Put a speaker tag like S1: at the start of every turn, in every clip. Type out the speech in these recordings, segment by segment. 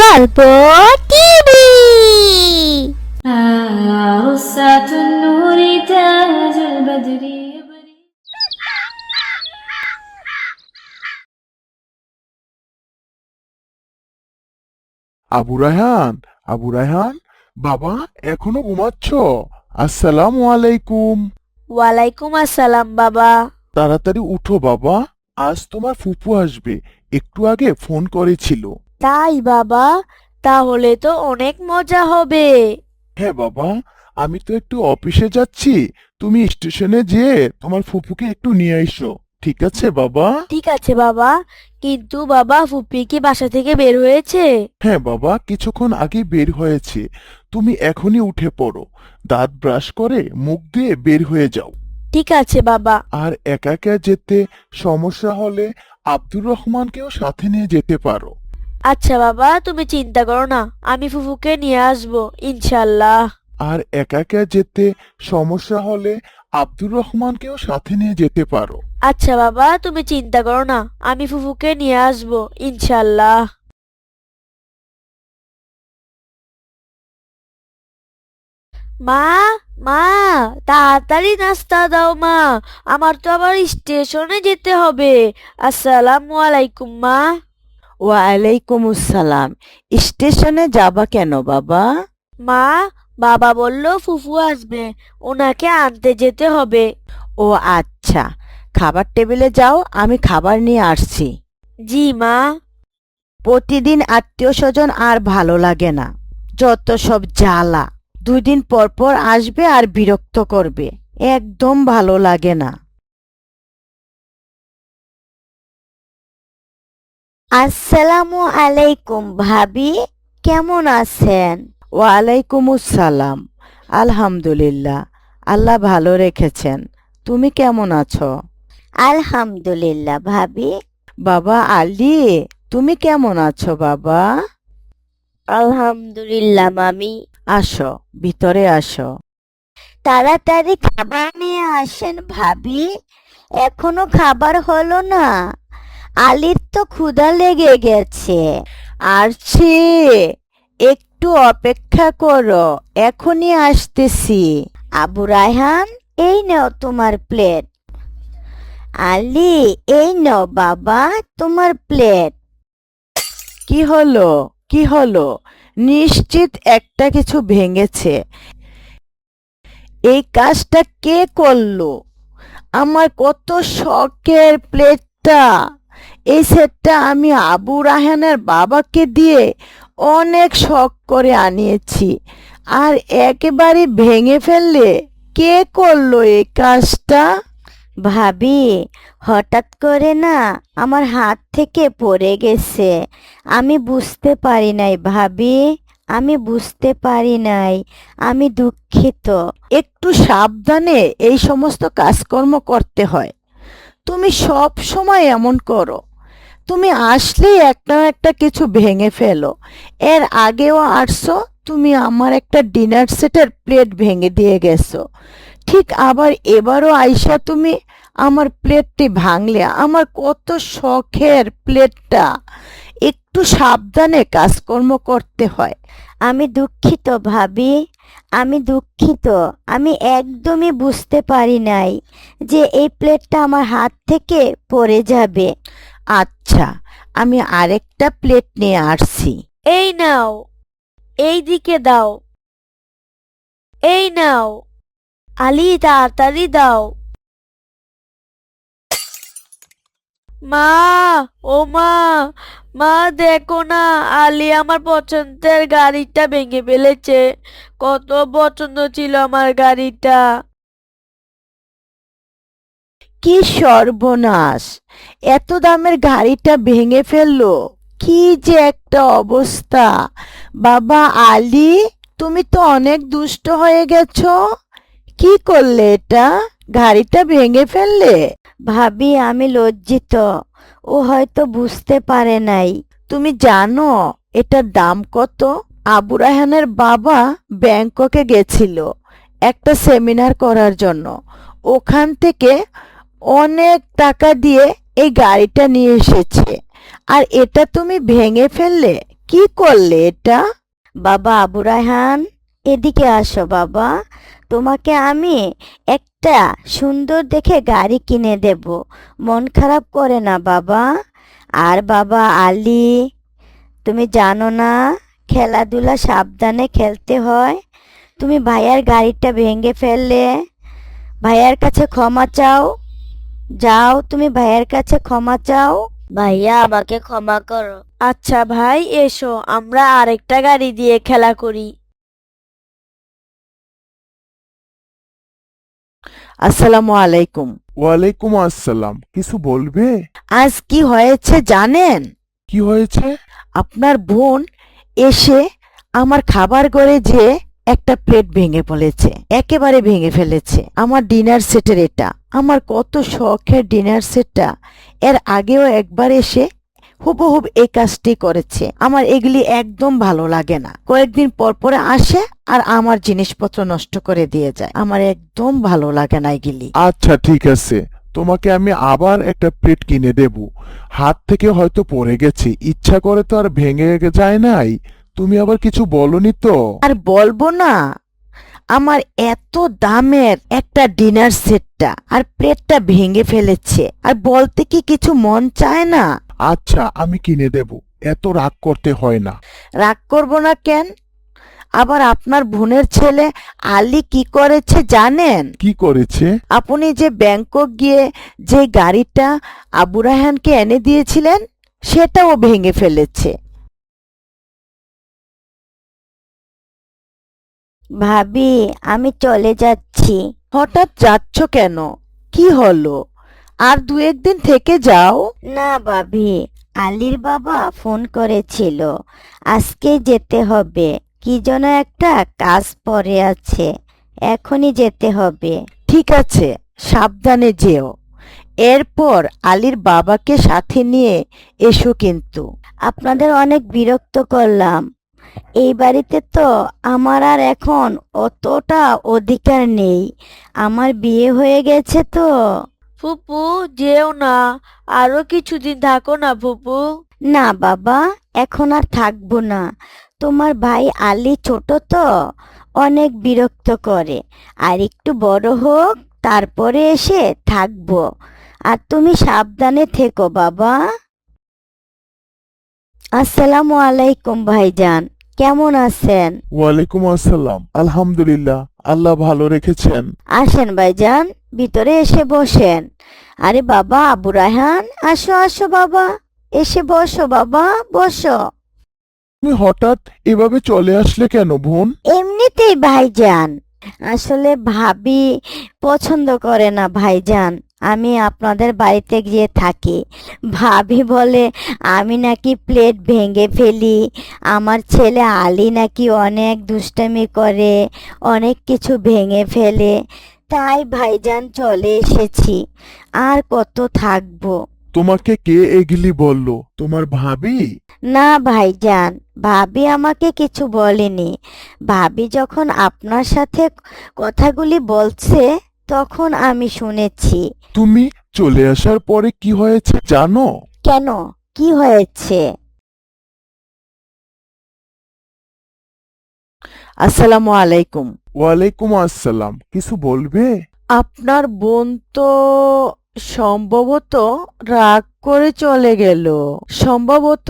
S1: গল্প টিভি।
S2: আবু রায়হান, আবু রায়হান, বাবা এখনো ঘুমাচ্ছ? আসসালামু আলাইকুম।
S1: ওয়ালাইকুম আসসালাম বাবা।
S2: তাড়াতাড়ি উঠো বাবা, আজ তোমার ফুপু আসবে, একটু আগে ফোন করেছিল।
S1: তাই বাবা, তাহলে তো অনেক মজা হবে।
S2: হ্যাঁ বাবা, আমি তো একটু অফিসে যাচ্ছি, তুমি স্টেশনে যেয়ে তোমার ফুপুকে একটু নিয়ে এসো, ঠিক আছে বাবা?
S1: ঠিক আছে বাবা, কিন্তু বাবা ফুপি কি বাসা থেকে বের হয়েছে?
S2: হ্যাঁ বাবা, কিছুক্ষণ আগে বের হয়েছে। তুমি এখনই উঠে পড়ো, দাঁত ব্রাশ করে মুখ দিয়ে বের হয়ে যাও।
S1: ঠিক আছে বাবা।
S2: আর একা একা যেতে সমস্যা হলে আব্দুর রহমানকেও সাথে নিয়ে যেতে পারো।
S1: আচ্ছা বাবা, তুমি চিন্তা করো না, আমি ফুফুকে নিয়ে আসবো ইনশাল্লাহ।
S2: আর একা একা যেতে সমস্যা হলে আব্দুর রহমানকেও সাথে নিয়ে যেতে পারো।
S1: আচ্ছা বাবা, তুমি চিন্তা করো না, আমি ফুফুকে নিয়ে আসবো ইনশাল্লাহ। মা, মা, তাড়াতাড়ি নাস্তা দাও মা, আমার তো আবার স্টেশনে যেতে হবে। আসসালামু আলাইকুম মা।
S3: ওয়ালাইকুম আসসালাম। স্টেশনে যাবা কেন বাবা?
S1: মা, বাবা বলল ফুফু আসবে, ওনাকে আনতে যেতে হবে।
S3: ও আচ্ছা, খাবার টেবিলে যাও, আমি খাবার নিয়ে আসছি।
S1: জি মা।
S3: প্রতিদিন আত্মীয় স্বজন আর ভালো লাগে না, যত সব জ্বালা। 2 দিন পর পর আসবে আর বিরক্ত করবে, একদম ভালো লাগে না।
S1: আসসালামু আলাইকুম ভাবি, কেমন আছেন?
S3: ওয়ালাইকুম আসসালাম। আলহামদুলিল্লাহ, আল্লাহ ভালো রেখেছেন। তুমি কেমন আছো?
S1: আলহামদুলিল্লাহ ভাবি।
S3: বাবা আলী, তুমি কেমন আছো বাবা?
S1: আলহামদুলিল্লাহ মামি।
S3: আসো, ভিতরে আসো।
S1: তাড়াতাড়ি খাবার নিয়ে আসেন ভাবি, এখনো খাবার হলো না। আলির তো ক্ষুধা লেগে গেছে।
S3: আসছি, একটু অপেক্ষা করো, এখনই আসতেছি।
S1: আবু রায়হান, এই নাও তোমার প্লেট। আলি, এই নাও বাবা তোমার প্লেট।
S3: কি হলো, কি হলো? নিশ্চিত একটা কিছু ভেঙেছে। এই কাজটা কে করলো? আমার কত শখের প্লেটটা, এই সেটটা আমি আবু রায়হানের বাবাকে দিয়ে অনেক শখ করে আনিয়েছি, আর একেবারে ভেঙে ফেললে? কে করলো এই কাজটা?
S1: ভাবি, হঠাৎ করে না আমার হাত থেকে পড়ে গেছে, আমি বুঝতে পারি নাই ভাবি, আমি বুঝতে পারি নাই, আমি দুঃখিত।
S3: একটু সাবধানে এই সমস্ত কাজকর্ম করতে হয়। তুমি সব সময় এমন করো, তুমি আসলেই একটা না একটা কিছু ভেঙে ফেলো। এর আগেও আসছো, তুমি আমার একটা ডিনার সেটের প্লেট ভেঙে দিয়ে গেছো। ঠিক আবার এবারও আইসা তুমি আমার প্লেটটি ভাঙলে, আমার কত শখের প্লেটটা। একটু সাবধানে কাজকর্ম করতে হয়।
S1: আমি দুঃখিত ভাবি, আমি দুঃখিত। আমি একদমই বুঝতে পারি নাই যে এই প্লেটটা আমার হাত থেকে পড়ে যাবে।
S3: আচ্ছা, আমি আরেকটা প্লেট নিয়ে আসছি।
S1: এই নাও, এই দিকে দাও, এই নাও। আলি, তাড়াতাড়ি দাও। মা, ও মা, মা দেখো না, আলি আমার পছন্দের গাড়িটা ভেঙে ফেলেছে। কত পছন্দ ছিল আমার গাড়িটা।
S3: কি সর্বনাশ! এত দামের গাড়িটা ভেঙে ফেললো, কি যে একটা অবস্থা! বাবা আলী, তুমি তো অনেক দুষ্ট হয়ে গেছো। কি করলে এটা? গাড়িটা ভেঙে ফেললে?
S1: ভাবি, আমি লজ্জিত, ও হয়তো বুঝতে পারে নাই।
S3: তুমি জানো এটার দাম কত? আবু রায়হানের বাবা ব্যাংককে গেছিল একটা সেমিনার করার জন্য, ওখান থেকে অনেক টাকা দিয়ে এই গাড়িটা নিয়ে এসেছে, আর এটা তুমি ভেঙে ফেললে? কি করলে এটা?
S1: বাবা আবু রায়হান, এদিকে আসো বাবা। তোমাকে আমি একটা সুন্দর দেখে গাড়ি কিনে দেব, মন খারাপ করে না বাবা। আর বাবা আলী, তুমি জানো না খেলাধুলা সাবধানে খেলতে হয়। তুমি ভাইয়ার গাড়িটা ভেঙে ফেললে, ভাইয়ার কাছে ক্ষমা চাও। যাও, তুমি ভাইয়ার কাছে ক্ষমা চাও।
S4: ভাইয়া আমাকে ক্ষমা করো। আচ্ছা ভাই, এসো আমরা আরেকটা গাড়ি দিয়ে খেলা করি।
S3: আসসালামু আলাইকুম।
S2: ওয়ালাইকুম আসসালাম। কিছু বলবে?
S3: আজ কি হয়েছে জানেন?
S2: কি হয়েছে?
S3: আপনার বোন এসে আমার খাবার ঘরে যে একটা প্লেট ভেঙে ফেলেছে, একেবারে ভেঙে ফেলেছে। আমার ডিনার সেটের এটা, আমার কত শখের ডিনার সেটটা। এর আগেও একবার এসে হুবহুব এই কাজটি করেছে। আমার এগুলি একদম ভালো লাগে না। কয়েকদিন পর পরে আসে আর আমার জিনিসপত্র নষ্ট করে দিয়ে যায়। আমার একদম ভালো লাগে না এগুলি।
S2: আচ্ছা ঠিক আছে, তোমাকে আমি আবার একটা প্লেট কিনে দেব। হাত থেকে হয়তো পড়ে গেছে, ইচ্ছা করে তো আর ভেঙে যায় নাই। তুমি আবার কিছু বলনি তো?
S3: আর বলবো না? আমার এত দামের একটা ডিনার সেটটা আর প্লেটটা ভেঙে ফেলেছে, আর বলতে কি কিছু মন চায় না?
S2: আচ্ছা আমি কিনে দেব, এত রাগ করতে হয় না।
S3: রাগ করব না কেন? আবার আপনার বোনের ছেলে আলী কি করেছে জানেন?
S2: কি করেছে?
S3: আপনি যে ব্যাংকক গিয়ে যে গাড়িটা আবু রায়হানকে এনে দিয়েছিলেন, সেটাও ভেঙে ফেলেছে।
S1: ভাবি, আমি চলে যাচ্ছি।
S3: হঠাৎ যাচ্ছ কেন? কি হলো? আর দু একদিন থেকে যাও।
S1: না ভাবি, আলীর বাবা ফোন করেছিল, আজকে যেতে হবে। কি যেন একটা কাজ পড়ে আছে, এখনই যেতে হবে।
S3: ঠিক আছে, সাবধানে যেও। এরপর আলীর বাবাকে সাথে নিয়ে এসো কিন্তু।
S1: আপনাদের অনেক বিরক্ত করলাম। এই বাড়িতে তো আমার আর এখন অতটা অধিকার নেই, আমার বিয়ে হয়ে গেছে তো।
S4: ফুপু, যেও না, আরো কিছুদিন থাকো না ফুপু।
S1: না বাবা, এখন আর থাকবো না। তোমার ভাই আলী ছোট তো, অনেক বিরক্ত করে। আর একটু বড় হোক, তারপরে এসে থাকবো। আর তুমি সাবধানে থেকো বাবা। আসসালামু আলাইকুম ভাইজান, কেমন আছেন?
S2: ওয়ালাইকুম আসসালাম। আলহামদুলিল্লাহ, আল্লাহ ভালো রেখেছেন।
S1: আসেন ভাইজান, ভিতরে এসে বসেন। আরে বাবা আবু রায়হান, আসো আসো বাবা, এসে বসো বাবা, বসো।
S2: তুমি হঠাৎ এভাবে চলে আসলে কেন বোন?
S1: এমনিতেই ভাইজান, আসলে ভাবি পছন্দ করে না ভাইজান আমি আপনাদের বাড়িতে গিয়ে থাকি। ভাবি বলে আমি নাকি প্লেট ভেঙে ফেলি, আমার ছেলে আলী নাকি অনেক দুষ্টামি করে, অনেক কিছু ভেঙে ফেলে। তাই ভাইজান চলে এসেছি, আর কত থাকবো।
S2: তোমাকে কে এগুলি বললো? তোমার ভাবি?
S1: না ভাইজান, ভাবি আমাকে কিছু বলেনি। ভাবি যখন আপনার সাথে কথাগুলি বলছে, তখন আমি শুনেছি।
S2: তুমি চলে আসার পরে কি হয়েছে জানো?
S1: কেন, কি হয়েছে?
S3: আসসালামু আলাইকুম।
S2: ওয়ালাইকুম আসসালাম। কিছু বলবে?
S3: আপনার বোন তো সম্ভবত রাগ করে চলে গেল। সম্ভবত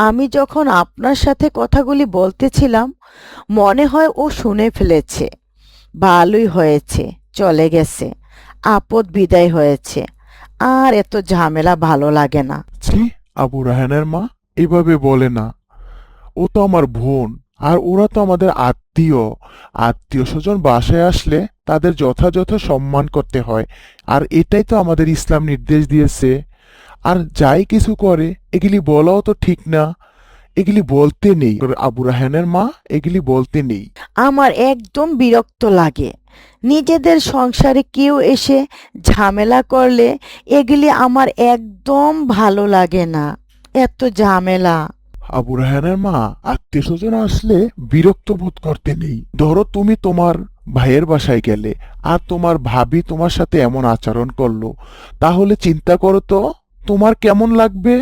S3: আমি যখন আপনার সাথে কথাগুলি বলতেছিলাম, মনে হয় ও শুনে ফেলেছে। ভালোই হয়েছে চলে গেছে, আপদ বিদায় হয়েছে। আর এত ঝামেলা ভালো লাগে না।
S2: ছি, আবু রায়হানের মা এভাবে বলে না। ও তো আমার বোন, আর ওরা তো আমাদের আত্মীয়। আত্মীয় স্বজন বাসায় আসলে তাদের যথাযথ সম্মান করতে হয়, আর এটাই তো আমাদের ইসলাম নির্দেশ দিয়েছে। আর যাই কিছু করে এগুলি বলাও তো ঠিক না। এগুলি বলতে নেই আবু রায়হানের মা, এগুলি বলতে নেই।
S3: আমার একদম বিরক্ত লাগে। নিজেদের সংসারে কেউ এসে ঝামেলা করলে এগুলি আমার একদম ভালো লাগে না। এত ঝামেলা।
S2: আবু রায়হানের মা, আত্মীয় স্বজন আসলে বিরক্ত বোধ করতে নেই। ধরো তুমি তোমার ভাইয়ের বাসায় গেলে, আর তোমার ভাবি তোমার সাথে এমন আচরণ করলো, তাহলে চিন্তা করো তো তোমার কেমন লাগবে?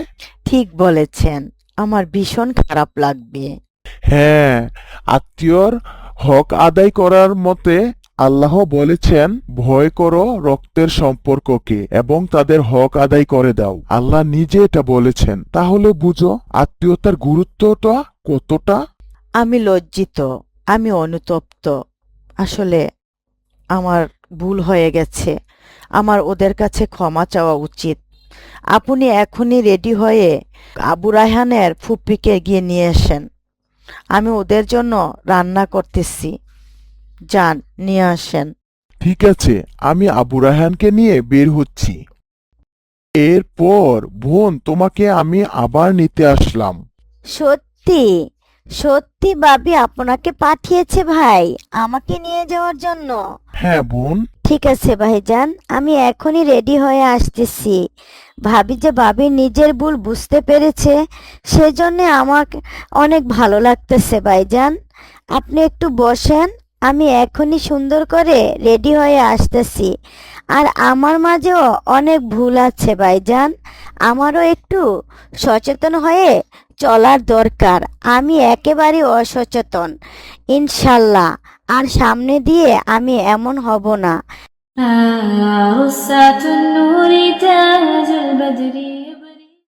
S3: ঠিক বলেছেন। আমার ভীষণ খারাপ লাগবে।
S2: হ্যাঁ, আত্মীয়র হক আদায় করার মতে আল্লাহ বলেছেন, ভয় করো রক্তের সম্পর্ককে এবং তাদের হক আদায় করে দাও। আল্লাহ নিজে এটা বলেছেন। তাহলে বুঝো আত্মীয়তার গুরুত্বটা কতটা।
S3: আমি লজ্জিত, আমি অনুতপ্ত। আসলে আমার ভুল হয়ে গেছে। আমার ওদের কাছে ক্ষমা চাওয়া উচিত। আপনি এখনই রেডি হয়ে আবু রায়হানের ফুপ্পিকে গিয়ে নিয়ে আসেন। আমি ওদের জন্য রান্না করতেছি। যান, নিয়ে আসেন।
S2: ঠিক আছে, আমি আবু রায়হানকে নিয়ে বের হচ্ছি। এরপর বোন, তোমাকে আমি আবার নিতে আসলাম।
S1: সত্যি সত্যি ভাবি আপনাকে পাঠিয়েছে ভাই আমাকে নিয়ে যাওয়ার জন্য?
S2: হ্যাঁ বোন।
S1: ঠিক আছে ভাইজান, আমি এখনই রেডি হয়ে আসতেছি। ভাবি যে ভাবি নিজের ভুল বুঝতে পেরেছে, সেজন্য আমাকে অনেক ভালো লাগতেছে ভাইজান। আপনি একটু বসেন, আমি এখনই সুন্দর করে রেডি হয়ে আসতেছি। আর আমার মাঝেও অনেক ভুল আছে ভাইজান, আমারও একটু সচেতন হয়ে চলার দরকার। আমি একেবারে অসচেতন, ইনশাল্লাহ আর সামনে দিয়ে আমি এমন হব না।
S5: رصة النور تاج البدر